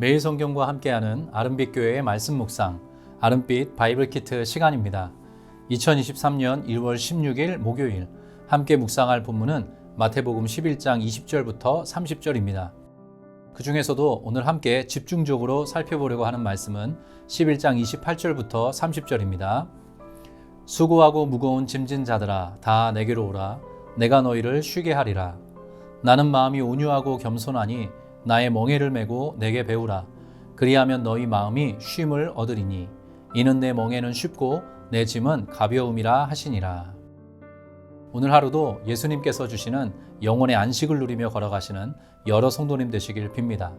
매일 성경과 함께하는 아름빛 교회의 말씀 묵상, 아름빛 바이블 키트 시간입니다. 2023년 1월 16일 목요일 함께 묵상할 본문은 마태복음 11장 20절부터 30절입니다. 그 중에서도 오늘 함께 집중적으로 살펴보려고 하는 말씀은 11장 28절부터 30절입니다. 수고하고 무거운 짐진 자들아 다 내게로 오라. 내가 너희를 쉬게 하리라. 나는 마음이 온유하고 겸손하니 나의 멍에를 메고 내게 배우라. 그리하면 너희 마음이 쉼을 얻으리니 이는 내 멍에는 쉽고 내 짐은 가벼움이라 하시니라. 오늘 하루도 예수님께서 주시는 영혼의 안식을 누리며 걸어가시는 여러 성도님 되시길 빕니다.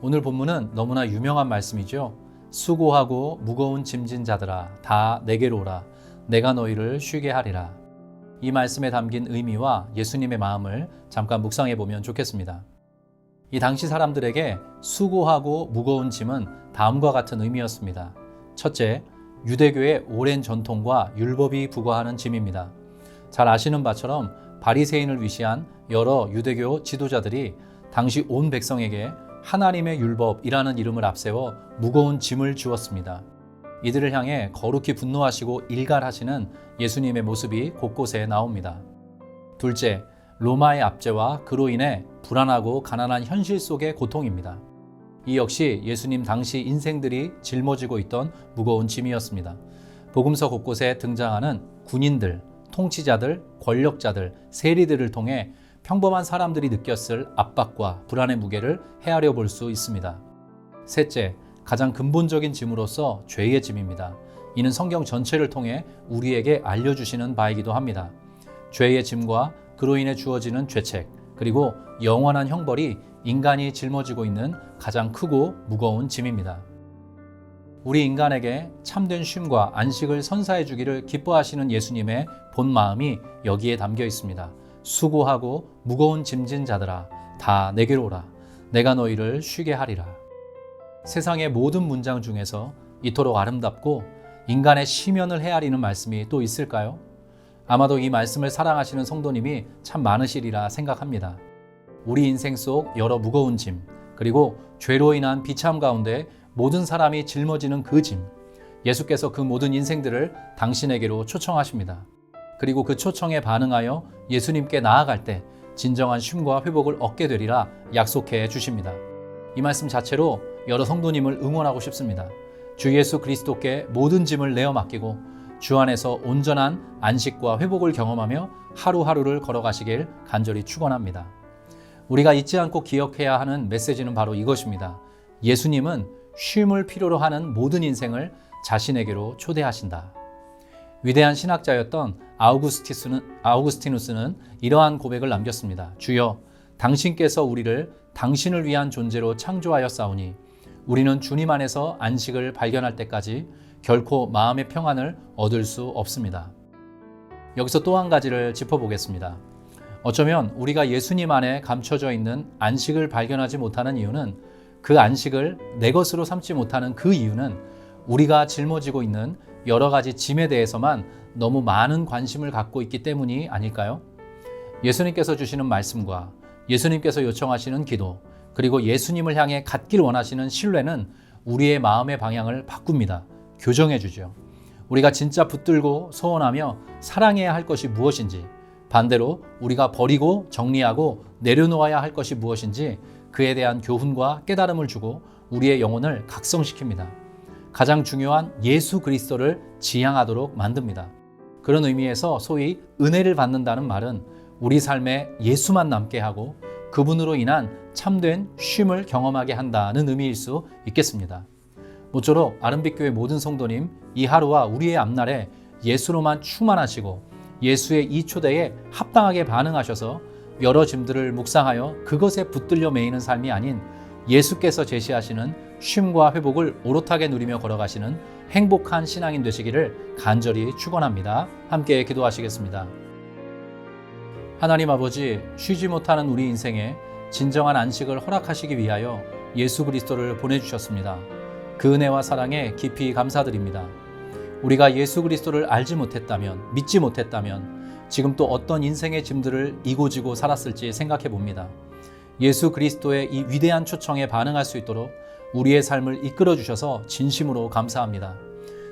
오늘 본문은 너무나 유명한 말씀이죠. 수고하고 무거운 짐진 자들아 다 내게로 오라. 내가 너희를 쉬게 하리라. 이 말씀에 담긴 의미와 예수님의 마음을 잠깐 묵상해 보면 좋겠습니다. 이 당시 사람들에게 수고하고 무거운 짐은 다음과 같은 의미였습니다. 첫째, 유대교의 오랜 전통과 율법이 부과하는 짐입니다. 잘 아시는 바처럼 바리새인을 위시한 여러 유대교 지도자들이 당시 온 백성에게 하나님의 율법이라는 이름을 앞세워 무거운 짐을 주었습니다. 이들을 향해 거룩히 분노하시고 일갈하시는 예수님의 모습이 곳곳에 나옵니다. 둘째, 로마의 압제와 그로 인해 불안하고 가난한 현실 속의 고통입니다. 이 역시 예수님 당시 인생들이 짊어지고 있던 무거운 짐이었습니다. 복음서 곳곳에 등장하는 군인들, 통치자들, 권력자들, 세리들을 통해 평범한 사람들이 느꼈을 압박과 불안의 무게를 헤아려 볼 수 있습니다. 셋째, 가장 근본적인 짐으로서 죄의 짐입니다. 이는 성경 전체를 통해 우리에게 알려주시는 바이기도 합니다. 죄의 짐과 그로 인해 주어지는 죄책, 그리고 영원한 형벌이 인간이 짊어지고 있는 가장 크고 무거운 짐입니다. 우리 인간에게 참된 쉼과 안식을 선사해 주기를 기뻐하시는 예수님의 본 마음이 여기에 담겨 있습니다. 수고하고 무거운 짐진 자들아 다 내게로 오라. 내가 너희를 쉬게 하리라. 세상의 모든 문장 중에서 이토록 아름답고 인간의 시면을 헤아리는 말씀이 또 있을까요? 아마도 이 말씀을 사랑하시는 성도님이 참 많으시리라 생각합니다. 우리 인생 속 여러 무거운 짐, 그리고 죄로 인한 비참 가운데 모든 사람이 짊어지는 그 짐, 예수께서 그 모든 인생들을 당신에게로 초청하십니다. 그리고 그 초청에 반응하여 예수님께 나아갈 때 진정한 쉼과 회복을 얻게 되리라 약속해 주십니다. 이 말씀 자체로 여러 성도님을 응원하고 싶습니다. 주 예수 그리스도께 모든 짐을 내어 맡기고 주 안에서 온전한 안식과 회복을 경험하며 하루하루를 걸어가시길 간절히 축원합니다. 우리가 잊지 않고 기억해야 하는 메시지는 바로 이것입니다. 예수님은 쉼을 필요로 하는 모든 인생을 자신에게로 초대하신다. 위대한 신학자였던 아우구스티누스는 이러한 고백을 남겼습니다. 주여, 당신께서 우리를 당신을 위한 존재로 창조하였사오니 우리는 주님 안에서 안식을 발견할 때까지 결코 마음의 평안을 얻을 수 없습니다. 여기서 또 한 가지를 짚어보겠습니다. 어쩌면 우리가 예수님 안에 감춰져 있는 안식을 발견하지 못하는 이유는, 그 안식을 내 것으로 삼지 못하는 그 이유는 우리가 짊어지고 있는 여러 가지 짐에 대해서만 너무 많은 관심을 갖고 있기 때문이 아닐까요? 예수님께서 주시는 말씀과 예수님께서 요청하시는 기도, 그리고 예수님을 향해 갖길 원하시는 신뢰는 우리의 마음의 방향을 바꿉니다. 교정해 주죠. 우리가 진짜 붙들고 소원하며 사랑해야 할 것이 무엇인지, 반대로 우리가 버리고 정리하고 내려놓아야 할 것이 무엇인지 그에 대한 교훈과 깨달음을 주고 우리의 영혼을 각성시킵니다. 가장 중요한 예수 그리스도를 지향하도록 만듭니다. 그런 의미에서 소위 은혜를 받는다는 말은 우리 삶에 예수만 남게 하고 그분으로 인한 참된 쉼을 경험하게 한다는 의미일 수 있겠습니다. 모쪼록 아름빛교회 모든 성도님, 이 하루와 우리의 앞날에 예수로만 충만하시고 예수의 이 초대에 합당하게 반응하셔서 여러 짐들을 묵상하여 그것에 붙들려 매이는 삶이 아닌 예수께서 제시하시는 쉼과 회복을 오롯하게 누리며 걸어가시는 행복한 신앙인 되시기를 간절히 축원합니다. 함께 기도하시겠습니다. 하나님 아버지, 쉬지 못하는 우리 인생에 진정한 안식을 허락하시기 위하여 예수 그리스도를 보내주셨습니다. 그 은혜와 사랑에 깊이 감사드립니다. 우리가 예수 그리스도를 알지 못했다면, 믿지 못했다면 지금 또 어떤 인생의 짐들을 이고 지고 살았을지 생각해 봅니다. 예수 그리스도의 이 위대한 초청에 반응할 수 있도록 우리의 삶을 이끌어 주셔서 진심으로 감사합니다.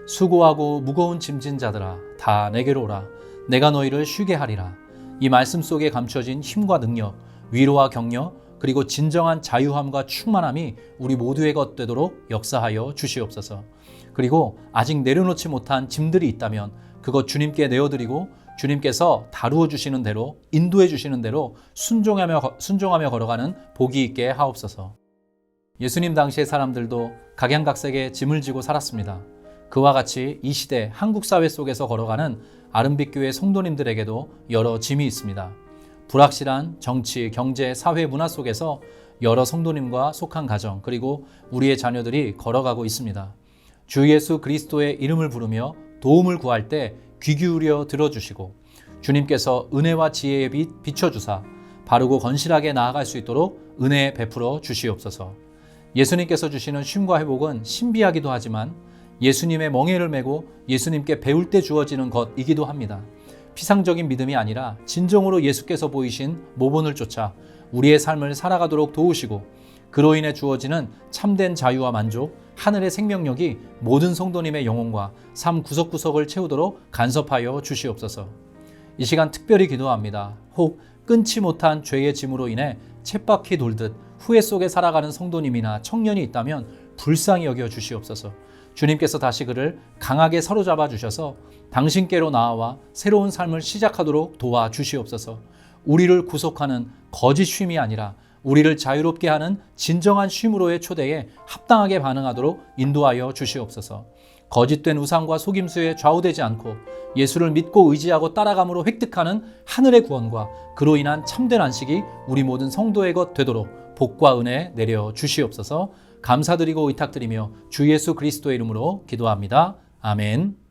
수고하고 무거운 짐진 자들아 다 내게로 오라. 내가 너희를 쉬게 하리라. 이 말씀 속에 감춰진 힘과 능력, 위로와 격려, 그리고 진정한 자유함과 충만함이 우리 모두의 것 되도록 역사하여 주시옵소서. 그리고 아직 내려놓지 못한 짐들이 있다면 그것 주님께 내어드리고 주님께서 다루어 주시는 대로, 인도해 주시는 대로 순종하며 걸어가는 복이 있게 하옵소서. 예수님 당시의 사람들도 각양각색의 짐을 지고 살았습니다. 그와 같이 이 시대 한국 사회 속에서 걸어가는 아름빛 교회 성도님들에게도 여러 짐이 있습니다. 불확실한 정치, 경제, 사회, 문화 속에서 여러 성도님과 속한 가정, 그리고 우리의 자녀들이 걸어가고 있습니다. 주 예수 그리스도의 이름을 부르며 도움을 구할 때 귀 기울여 들어주시고 주님께서 은혜와 지혜의 빛 비춰주사 바르고 건실하게 나아갈 수 있도록 은혜 베풀어 주시옵소서. 예수님께서 주시는 쉼과 회복은 신비하기도 하지만 예수님의 멍에를 메고 예수님께 배울 때 주어지는 것이기도 합니다. 피상적인 믿음이 아니라 진정으로 예수께서 보이신 모본을 쫓아 우리의 삶을 살아가도록 도우시고 그로 인해 주어지는 참된 자유와 만족, 하늘의 생명력이 모든 성도님의 영혼과 삶 구석구석을 채우도록 간섭하여 주시옵소서. 이 시간 특별히 기도합니다. 혹 끊지 못한 죄의 짐으로 인해 쳇바퀴 돌듯 후회 속에 살아가는 성도님이나 청년이 있다면 불쌍히 여겨 주시옵소서. 주님께서 다시 그를 강하게 사로잡아 주셔서 당신께로 나아와 새로운 삶을 시작하도록 도와 주시옵소서. 우리를 구속하는 거짓 쉼이 아니라 우리를 자유롭게 하는 진정한 쉼으로의 초대에 합당하게 반응하도록 인도하여 주시옵소서. 거짓된 우상과 속임수에 좌우되지 않고 예수를 믿고 의지하고 따라감으로 획득하는 하늘의 구원과 그로 인한 참된 안식이 우리 모든 성도의 것 되도록 복과 은혜 내려 주시옵소서. 감사드리고 의탁드리며 주 예수 그리스도의 이름으로 기도합니다. 아멘.